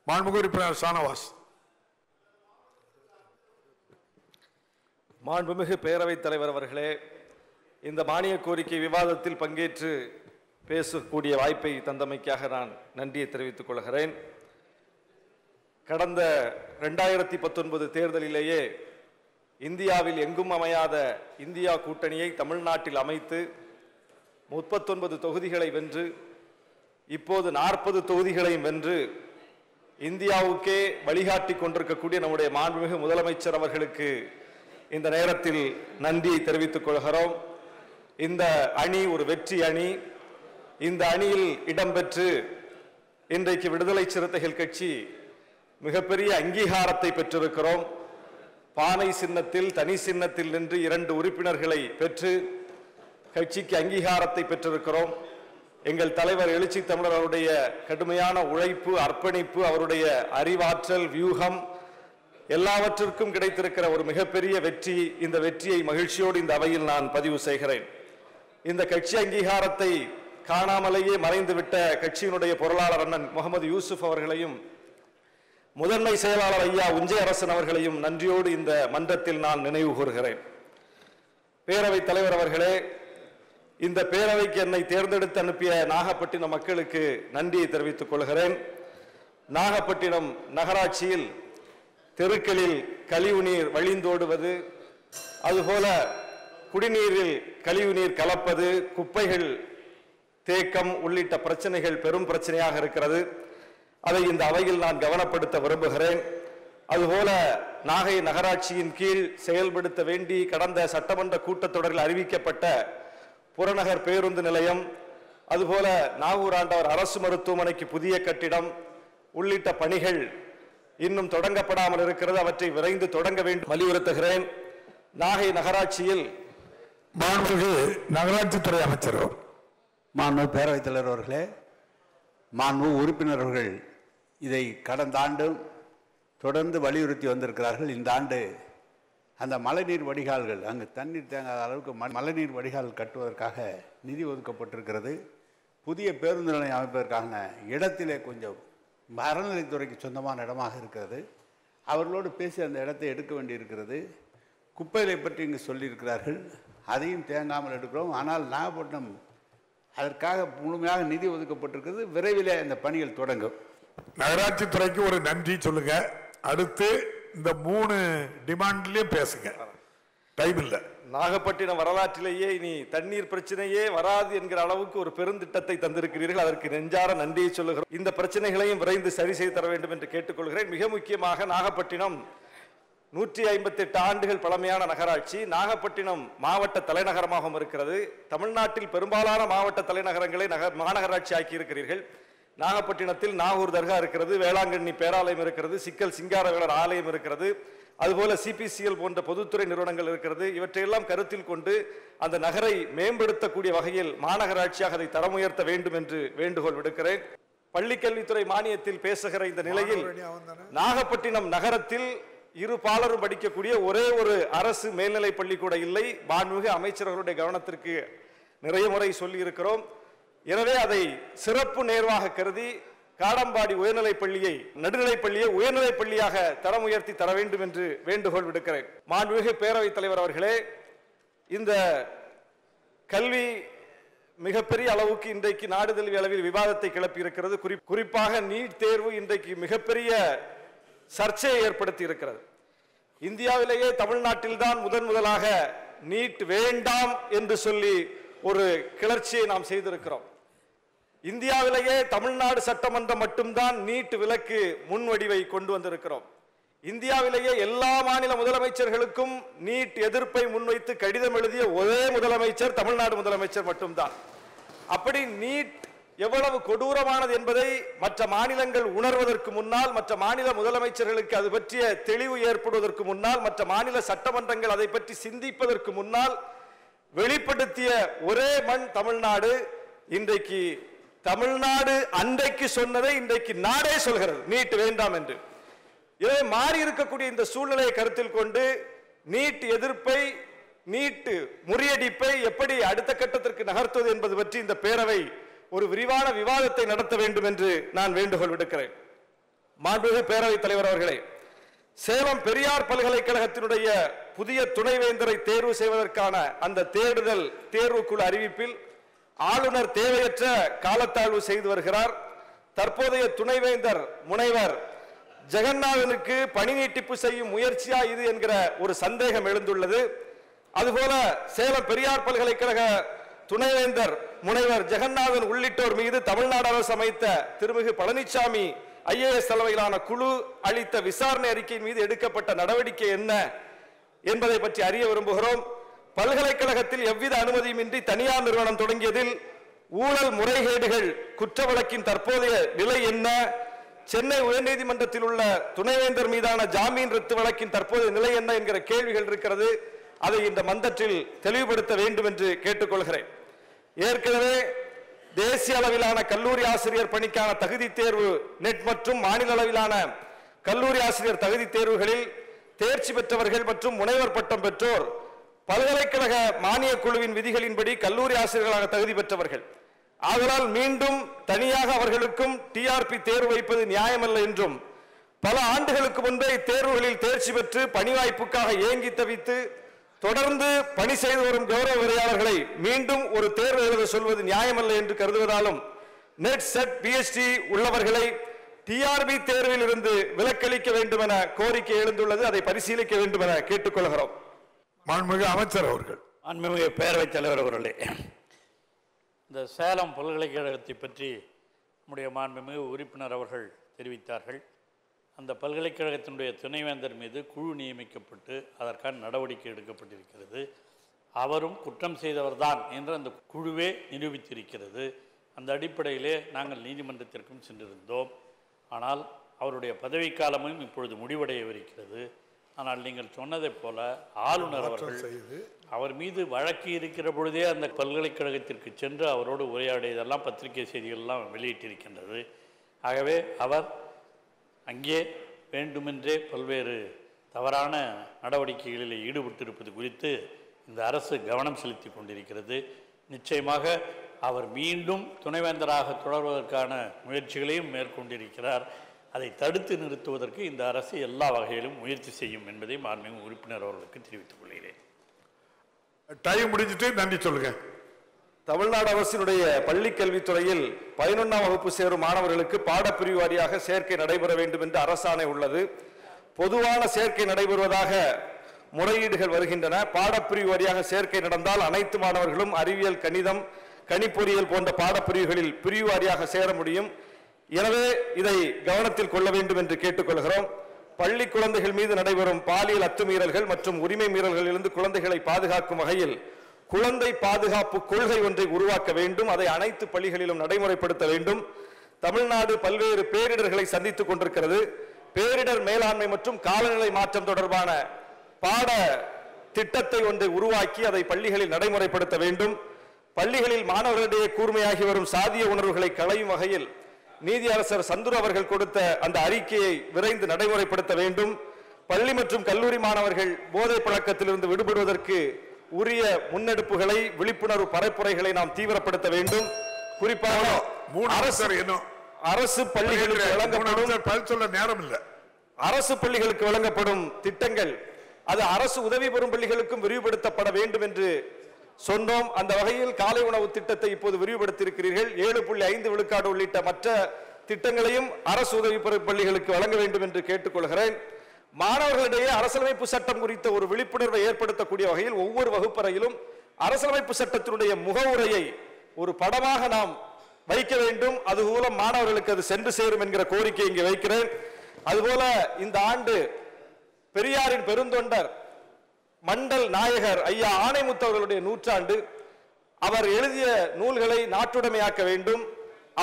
மாண்புமிகு உறுப்பினர் ஷானவாஸ். மாண்புமிகு பேரவைத் தலைவர் அவர்களே, இந்த மானிய கோரிக்கை விவாதத்தில் பங்கேற்று பேசக்கூடிய வாய்ப்பை தந்தமைக்காக நான் நன்றியை தெரிவித்துக் கொள்கிறேன். கடந்த 2019 தேர்தலிலேயே இந்தியாவில் எங்கும் அமையாத இந்தியா கூட்டணியை தமிழ்நாட்டில் அமைத்து 39 தொகுதிகளை வென்று இப்போது 40 தொகுதிகளையும் வென்று இந்தியாவுக்கே வழிகாட்டி கொண்டிருக்கக்கூடிய நம்முடைய மாண்புமிகு முதலமைச்சர் அவர்களுக்கு இந்த நேரத்தில் நன்றியை தெரிவித்துக் கொள்கிறோம். இந்த அணி ஒரு வெற்றி அணி. இந்த அணியில் இடம்பெற்று இன்றைக்கு விடுதலை சிறுத்தைகள் கட்சி மிகப்பெரிய அங்கீகாரத்தை பெற்றிருக்கிறோம். பானை சின்னத்தில் தனி சின்னத்தில் நின்று 2 உறுப்பினர்களை பெற்று கட்சிக்கு அங்கீகாரத்தை பெற்றிருக்கிறோம். எங்கள் தலைவர் எழுச்சி தமிழர் அவருடைய கடுமையான உழைப்பு, அர்ப்பணிப்பு, அவருடைய அறிவாற்றல், வியூகம் எல்லாவற்றிற்கும் கிடைத்திருக்கிற ஒரு மிகப்பெரிய வெற்றி. இந்த வெற்றியை மகிழ்ச்சியோடு இந்த அவையில் நான் பதிவு செய்கிறேன். இந்த கட்சி அங்கீகாரத்தை காணாமலேயே மறைந்துவிட்ட கட்சியினுடைய பொருளாளர் அண்ணன் முகமது யூசுப் அவர்களையும் முதன்மை செயலாளர் ஐயா உஞ்சை அரசன் அவர்களையும் நன்றியோடு இந்த மன்றத்தில் நான் நினைவு கூறுகிறேன். பேரவைத் தலைவர் அவர்களே, இந்த பேரவைக்கு என்னை தேர்ந்தெடுத்து அனுப்பிய நாகப்பட்டினம் மக்களுக்கு நன்றியை தெரிவித்துக் கொள்கிறேன். நாகப்பட்டினம் நகராட்சியில் தெருக்களில் கழிவுநீர் வழிந்தோடுவது, அதுபோல குடிநீரில் கழிவுநீர் கலப்பது, குப்பைகள் தேக்கம் உள்ளிட்ட பிரச்சனைகள் பெரும் பிரச்சனையாக இருக்கிறது. அதை இந்த அவையில் நான் கவனப்படுத்த விரும்புகிறேன். அதுபோல நாகை நகராட்சியின் கீழ் செயல்படுத்த வேண்டி கடந்த சட்டமன்ற கூட்டத்தொடரில் அறிவிக்கப்பட்ட புறநகர் பேருந்து நிலையம், அதுபோல நாகூர் ஆண்டவர் அரசு மருத்துவமனைக்கு புதிய கட்டிடம் உள்ளிட்ட பணிகள் இன்னும் தொடங்கப்படாமல் இருக்கிறது. அவற்றை விரைந்து தொடங்க வேண்டும் வலியுறுத்துகிறேன். நாகை நகராட்சியில் மாண்புமிகு நகராட்சித்துறை அமைச்சர், மாண்புமிகு பேரவைத் தலைவர் அவர்களே, மாண்புமிகு உறுப்பினர்கள் இதை கடந்த ஆண்டும் தொடர்ந்து வலியுறுத்தி வந்திருக்கிறார்கள். இந்த ஆண்டு அந்த மழைநீர் வடிகால்கள், அங்கு தண்ணீர் தேங்காத அளவுக்கு மழைநீர் வடிகால் கட்டுவதற்காக நிதி ஒதுக்கப்பட்டிருக்கிறது. புதிய பேருந்து நிலையம் அமைப்பதற்கான இடத்திலே கொஞ்சம் அறநிலைத்துறைக்கு சொந்தமான இடமாக இருக்கிறது. அவர்களோடு பேசி அந்த இடத்தை எடுக்க வேண்டியிருக்கிறது. குப்பைகளை பற்றி இங்கு சொல்லியிருக்கிறார்கள், அதையும் தேங்காமல் எடுக்கிறோம். ஆனால் நாகப்பட்டினம் அதற்காக முழுமையாக நிதி ஒதுக்கப்பட்டிருக்கிறது. விரைவில் இந்த பணிகள் தொடங்கும். நகராட்சித்துறைக்கு ஒரு நன்றி சொல்லுங்க. அடுத்து இந்த 3 டிமாண்ட்லயும் பேசுங்க, டைம் இல்லை. நாகப்பட்டினம் வரலாற்றிலேயே இனி தண்ணீர் பிரச்சனையே வராது என்கிற அளவுக்கு ஒரு பெருந்திட்டத்தை தந்திருக்கிறீர்கள். அதற்கு நெஞ்சார நன்றியை சொல்லுகிறோம். இந்த பிரச்சனைகளையும் விரைந்து சரி செய்து தர வேண்டும் என்று கேட்டுக்கொள்கிறேன். மிக முக்கியமாக நாகப்பட்டினம் 158 ஆண்டுகள் பழமையான நகராட்சி. நாகப்பட்டினம் மாவட்ட தலைநகரமாகவும் இருக்கிறது. தமிழ்நாட்டில் பெரும்பாலான மாவட்ட தலைநகரங்களை மாநகராட்சி ஆக்கி இருக்கிறீர்கள். நாகப்பட்டினத்தில் நாகூர் தர்கா இருக்கிறது, வேளாங்கண்ணி பேராலயம் இருக்கிறது, சிக்கல் சிங்காரவேலர் ஆலயம் இருக்கிறது, அதுபோல சிபிசிஎல் போன்ற பொதுத்துறை நிறுவனங்கள் இருக்கிறது. இவற்றையெல்லாம் கருத்தில் கொண்டு அந்த நகரை மேம்படுத்தக்கூடிய வகையில் மாநகராட்சியாக அதை தரம் உயர்த்த வேண்டும் என்று வேண்டுகோள் விடுக்கிறேன். பள்ளிக்கல்வித்துறை மானியத்தில் பேசுகிற இந்த நிலையில் நாகப்பட்டினம் நகரத்தில் 2 பாலரும் படிக்கக்கூடிய ஒரே ஒரு அரசு மேல்நிலை பள்ளி கூட இல்லை. மாண்புமிகு அமைச்சர்களுடைய கவனத்திற்கு நிறைய முறை சொல்லி இருக்கிறோம். எனவே அதை சிறப்பு நேர்வாக கருதி காடம்பாடி உயர்நிலைப் பள்ளியை நடுநிலைப் பள்ளியை உயர்நிலைப் பள்ளியாக தரம் உயர்த்தி தர வேண்டும் என்று வேண்டுகோள் விடுக்கிறேன். மாண்புமிகு பேரவைத் தலைவர் அவர்களே, இந்த கல்வி மிகப்பெரிய அளவுக்கு இன்றைக்கு நாடு தழுவிய அளவில் விவாதத்தை கிளப்பி இருக்கிறது. குறிப்பாக நீட் தேர்வு இன்றைக்கு மிகப்பெரிய சர்ச்சையை ஏற்படுத்தி இருக்கிறது. இந்தியாவிலேயே தமிழ்நாட்டில் தான் முதலாக நீட் வேண்டாம் என்று சொல்லி ஒரு கிளர்ச்சியை நாம் செய்திருக்கிறோம். இந்தியாவிலேயே தமிழ்நாடு சட்டமன்றம் மட்டும்தான் நீட் விலக்கு முன்வடிவை கொண்டு வந்திருக்கிறோம். இந்தியாவிலேயே எல்லா மாநில முதலமைச்சர்களுக்கும் நீட் எதிர்ப்பை முன்வைத்து கடிதம் எழுதிய ஒரே முதலமைச்சர் தமிழ்நாடு முதலமைச்சர் மட்டும்தான். அப்படி நீட் எவ்வளவு கொடூரமானது என்பதை மற்ற மாநிலங்கள் உணர்வதற்கு முன்னால், மற்ற மாநில முதலமைச்சர்களுக்கு அது பற்றிய தெளிவு ஏற்படுவதற்கு முன்னால், மற்ற மாநில சட்டமன்றங்கள் அதை பற்றி சிந்திப்பதற்கு முன்னால் வெளிப்படுத்திய ஒரே மண் தமிழ்நாடு. இன்றைக்கு தமிழ்நாடு அன்றைக்கு சொன்னதை இன்றைக்கு நாடே சொல்கிறது, நீட் வேண்டாம் என்று. எனவே மாறி இருக்கக்கூடிய இந்த சூழ்நிலையை கருத்தில் கொண்டு நீட் எதிர்ப்பை, நீட் முறியடிப்பை எப்படி அடுத்த கட்டத்திற்கு நகர்த்துவது என்பது பற்றி இந்த பேரவை ஒரு விரிவான விவாதத்தை நடத்த வேண்டும் என்று நான் வேண்டுகோள் விடுக்கிறேன். மாண்புமிகு பேரவைத் தலைவர் அவர்களே, சேலம் பெரியார் பல்கலைக்கழகத்தினுடைய புதிய துணைவேந்தரை தேர்வு செய்வதற்கான அந்த தேர்வுக்குழு அறிவிப்பில் ஆளுநர் தேவையற்ற காலத்தாழ்வு செய்து வருகிறார். தற்போதைய துணைவேந்தர் முனைவர் ஜெகநாதனுக்கு பணி நீட்டிப்பு செய்யும் முயற்சியா இது என்கிற ஒரு சந்தேகம் எழுந்துள்ளது. அதுபோல சேலம் பெரியார் பல்கலைக்கழக துணைவேந்தர் முனைவர் ஜெகநாதன் உள்ளிட்டோர் மீது தமிழ்நாடு அரசு அமைத்த திருமிகு பழனிசாமி IAS தலைமையிலான குழு அளித்த விசாரணை அறிக்கையின் மீது எடுக்கப்பட்ட நடவடிக்கை என்ன என்பதை பற்றி அறிய விரும்புகிறோம். பல்கலைக்கழகத்தில் எவ்வித அனுமதியுமின்றி தனியார் நிறுவனம் தொடங்கியதில் ஊழல் முறைகேடுகள் குற்ற வழக்கின் தற்போதைய நிலை என்ன? சென்னை உயர்நீதிமன்றத்தில் உள்ள துணைவேந்தர் மீதான ஜாமீன் ரத்து வழக்கின் தற்போதைய நிலை என்ன என்கிற கேள்விகள் இருக்கிறது. அதை இந்த மன்றத்தில் தெளிவுபடுத்த வேண்டும் என்று கேட்டுக்கொள்கிறேன். ஏற்கனவே தேசிய அளவிலான கல்லூரி ஆசிரியர் பணிக்கான தகுதி தேர்வு நெட் மற்றும் மாநில அளவிலான கல்லூரி ஆசிரியர் தகுதி தேர்வுகளில் தேர்ச்சி பெற்றவர்கள் மற்றும் முனைவர் பட்டம் பெற்றோர் பல்கலைக்கழக மானிய குழுவின் விதிகளின்படி கல்லூரி ஆசிரியர்களாக தகுதி பெற்றவர்கள். ஆதலால் மீண்டும் தனியாக அவர்களுக்கும் TRP தேர்வு வைப்பது நியாயமல்ல என்றும், பல ஆண்டுகளுக்கு முன்பே இத்தேர்வுகளில் தேர்ச்சி பெற்று பணி வாய்ப்புக்காக ஏங்கி தவித்து தொடர்ந்து பணி செய்து வரும் கௌரவ உரையாளர்களை மீண்டும் ஒரு தேர்வு எழுத சொல்வது நியாயமல்ல என்று கருதுவதாலும் நெட் செட் PhD உள்ளவர்களை TRP தேர்வில் இருந்து விலக்களிக்க வேண்டும் என கோரிக்கை எழுந்துள்ளது. அதை பரிசீலிக்க வேண்டும் என கேட்டுக்கொள்கிறோம். மாண்புமிகு அமைச்சர் அவர்கள். மாண்புமிகு பேரவைத் தலைவர் அவர்களே, இந்த சேலம் பல்கலைக்கழகத்தை பற்றி நம்முடைய மாண்புமிகு உறுப்பினர் அவர்கள் தெரிவித்தார்கள். அந்த பல்கலைக்கழகத்தினுடைய துணைவேந்தர் மீது குழு நியமிக்கப்பட்டு அதற்கான நடவடிக்கை எடுக்கப்பட்டிருக்கிறது. அவரும் குற்றம் செய்தவர்தான் என்று அந்த குழுவே நிரூபித்திருக்கிறது. அந்த அடிப்படையிலே நாங்கள் நீதிமன்றத்திற்கும் சென்றிருந்தோம். ஆனால் அவருடைய பதவிக்காலமும் இப்பொழுது முடிவடையவிருக்கிறது. ஆனால் நீங்கள் சொன்னதைப் போல ஆளுநர் அவர்கள் அவர் மீது வழக்கு இருக்கிற பொழுதே அந்த பல்கலைக்கழகத்திற்கு சென்று அவரோடு உரையாடியதெல்லாம் பத்திரிகை செய்திகள்லாம் வெளியிட்டிருக்கின்றது. ஆகவே அவர் அங்கே வேண்டுமென்றே பல்வேறு தவறான நடவடிக்கைகளில் ஈடுபட்டிருப்பது குறித்து இந்த அரசு கவனம் செலுத்தி கொண்டிருக்கிறது. நிச்சயமாக அவர் மீண்டும் துணைவேந்தராக தொடர்வதற்கான முயற்சிகளையும் மேற்கொண்டிருக்கிறார். அதை தடுத்து நிறுத்துவதற்கு இந்த அரசு எல்லா வகையிலும் முயற்சி செய்யும் என்பதை மாண்புமிகு உறுப்பினர் அவர்களுக்கு தெரிவித்துக் கொள்கிறேன். டைம் முடிஞ்சிட்டு நன்றி சொல்லுங்க. தமிழ்நாடு அரசினுடைய பள்ளி கல்வித்துறையில் 11ஆம் வகுப்பு சேரும் மாணவர்களுக்கு பாடப்பிரிவு வாரியாக சேர்க்கை நடைபெற வேண்டும் என்று அரசாணை உள்ளது. பொதுவான சேர்க்கை நடைபெறுவதாக முறையீடுகள் வருகின்றன. பாடப்பிரிவு வாரியாக சேர்க்கை நடந்தால் அனைத்து மாணவர்களும் அறிவியல், கணிதம், கணிப்பொறியியல் போன்ற பாடப்பிரிவுகளில் பிரிவு வாரியாக சேர முடியும். எனவே இதை கவனத்தில் கொள்ள வேண்டும் என்று கேட்டுக்கொள்கிறோம். பள்ளி குழந்தைகள் மீது நடைபெறும் பாலியல் அத்துமீறல்கள் மற்றும் உரிமை மீறல்களிலிருந்து குழந்தைகளை பாதுகாக்கும் வகையில் குழந்தை பாதுகாப்பு கொள்கை ஒன்றை உருவாக்க வேண்டும். அதை அனைத்து பள்ளிகளிலும் நடைமுறைப்படுத்த வேண்டும். தமிழ்நாடு பல்வேறு பேரிடர்களை சந்தித்துக் கொண்டிருக்கிறது. பேரிடர் மேலாண்மை மற்றும் காலநிலை மாற்றம் தொடர்பான பாட திட்டத்தை ஒன்றை உருவாக்கி அதை பள்ளிகளில் நடைமுறைப்படுத்த வேண்டும். பள்ளிகளில் மாணவர்களிடையே கூர்மையாகி வரும் சாதிய உணர்வுகளை களையும் வகையில் நீதியரசர் சந்துரு அவர்கள் கொடுத்த அந்த அறிக்கையை விரைந்து நடைமுறைப்படுத்த வேண்டும். பள்ளி மற்றும் கல்லூரி மாணவர்கள் போதை பழக்கத்திலிருந்து விடுபடுவதற்கு உரிய முன்னெடுப்புகளை, விழிப்புணர்வு பரப்புரைகளை நாம் தீவிரப்படுத்த வேண்டும். குறிப்பாக அரசு பள்ளிகளுக்கு வழங்கப்படும் நேரம் இல்லை. அரசு பள்ளிகளுக்கு வழங்கப்படும் திட்டங்கள் அது அரசு உதவி பெறும் பள்ளிகளுக்கும் விரிவுபடுத்தப்பட வேண்டும் என்று சொன்னோம். அந்த வகையில் காலை உணவு திட்டத்தை இப்போது விரிவுபடுத்தியிருக்கிறீர்கள். 7.5 விழுக்காடு உள்ளிட்ட மற்ற திட்டங்களையும் அரசு உதவி பெறும் பள்ளிகளுக்கு வழங்க வேண்டும் என்று கேட்டுக்கொள்கிறேன். மாணவர்களிடையே அரசியலமைப்பு சட்டம் குறித்த ஒரு விழிப்புணர்வை ஏற்படுத்தக்கூடிய வகையில் ஒவ்வொரு வகுப்பறையிலும் அரசியலமைப்பு சட்டத்தினுடைய முகவுரையை ஒரு படமாக நாம் வைக்க வேண்டும். அது மூலம் மாணவர்களுக்கு அது சென்று சேரும் என்கிற கோரிக்கை இங்கே வைக்கிறேன். அதுபோல இந்த ஆண்டு பெரியாரின் பெருந்தொண்டர் மண்டல் நாயகர் ஐயா ஆணைமுத்து அவர்களுடைய நூற்றாண்டு. அவர் எழுதிய நூல்களை நாட்டுடைமையாக்க வேண்டும்.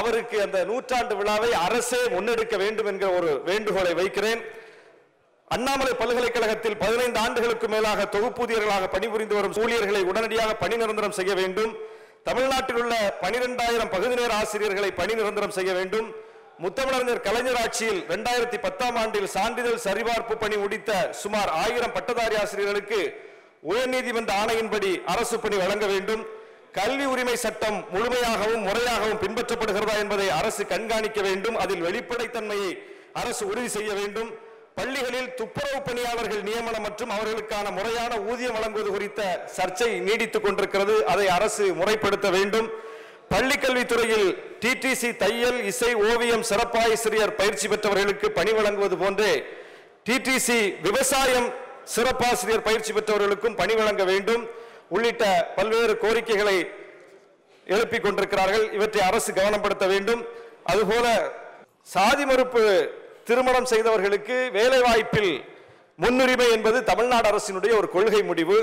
அவருக்கு அந்த நூற்றாண்டு விழாவை அரசே முன்னெடுக்க வேண்டும் என்கிற ஒரு வேண்டுகோளை வைக்கிறேன். அண்ணாமலை பல்கலைக்கழகத்தில் 15 ஆண்டுகளுக்கு மேலாக தொகுப்பூதியர்களாக பணிபுரிந்து வரும் ஊழியர்களை உடனடியாக பணி நிரந்தரம் செய்ய வேண்டும். தமிழ்நாட்டில் உள்ள 12,000 பகுதி நேர ஆசிரியர்களை பணி நிரந்தரம் செய்ய வேண்டும். முத்தமிழறிஞர் கலைஞர் ஆட்சியில் 2010ஆம் ஆண்டில் சான்றிதழ் சரிபார்ப்பு பணி முடித்த சுமார் 1000 பட்டதாரி ஆசிரியர்களுக்கு உயர்நீதிமன்ற ஆணையின்படி அரசு பணி வழங்க வேண்டும். கல்வி உரிமை சட்டம் முழுமையாகவும் முறையாகவும் பின்பற்றப்படுகிறதா என்பதை அரசு கண்காணிக்க வேண்டும். அதில் வெளிப்படைத்தன்மையை அரசு உறுதி செய்ய வேண்டும். பள்ளிகளில் துப்புரவு பணியாளர்கள் நியமனம் மற்றும் அவர்களுக்கான முறையான ஊதியம் வழங்குவது குறித்த சர்ச்சை நீடித்துக் கொண்டிருக்கிறது. அதை அரசு முறைப்படுத்த வேண்டும். பள்ளிக்கல்வித்துறையில் டிடிசி தையல், இசை, ஓவியம் சிறப்பாசிரியர் பயிற்சி பெற்றவர்களுக்கு பணி வழங்குவது போன்றே டிடிசி விவசாயம் சிறப்பாசிரியர் பயிற்சி பெற்றவர்களுக்கும் பணி வழங்க வேண்டும் உள்ளிட்ட பல்வேறு கோரிக்கைகளை எழுப்பிக் கொண்டிருக்கிறார்கள். இவற்றை அரசு கவனப்படுத்த வேண்டும். அதுபோல சாதி மறுப்பு திருமணம் செய்தவர்களுக்கு வேலை வாய்ப்பில் முன்னுரிமை என்பது தமிழ்நாடு அரசினுடைய ஒரு கொள்கை முடிவு.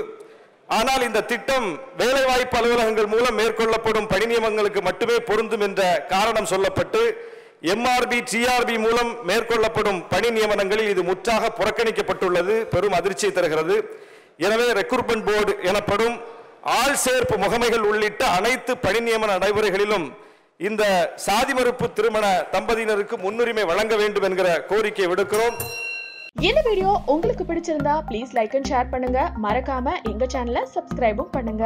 ஆனால் இந்த திட்டம் வேலைவாய்ப்பு அலுவலகங்கள் மூலம் மேற்கொள்ளப்படும் பணி நியமனங்களுக்கு மட்டுமே பொருந்தும் என்ற காரணம் சொல்லப்பட்டு எம்ஆர்பி, டிஆர்பி மூலம் மேற்கொள்ளப்படும் பணி நியமனங்களில் இது முற்றாக புறக்கணிக்கப்பட்டுள்ளது. பெரும் அதிர்ச்சியை தருகிறது. எனவே ரெக்ரூட்மெண்ட் போர்டு எனப்படும் ஆள் சேர்ப்பு முகமைகள் உள்ளிட்ட அனைத்து பணி நியமன நடைமுறைகளிலும் இந்த சாதி மறுப்பு திருமண தம்பதியினருக்கு முன்னுரிமை வழங்க வேண்டும் என்கிற கோரிக்கை விடுக்கிறோம். இந்த வீடியோ உங்களுக்கு பிடிச்சிருந்தா ப்ளீஸ் லைக் அண்ட் ஷேர் பண்ணுங்க. மறக்காம எங்க சேனலை சப்ஸ்கிரைபும் பண்ணுங்க.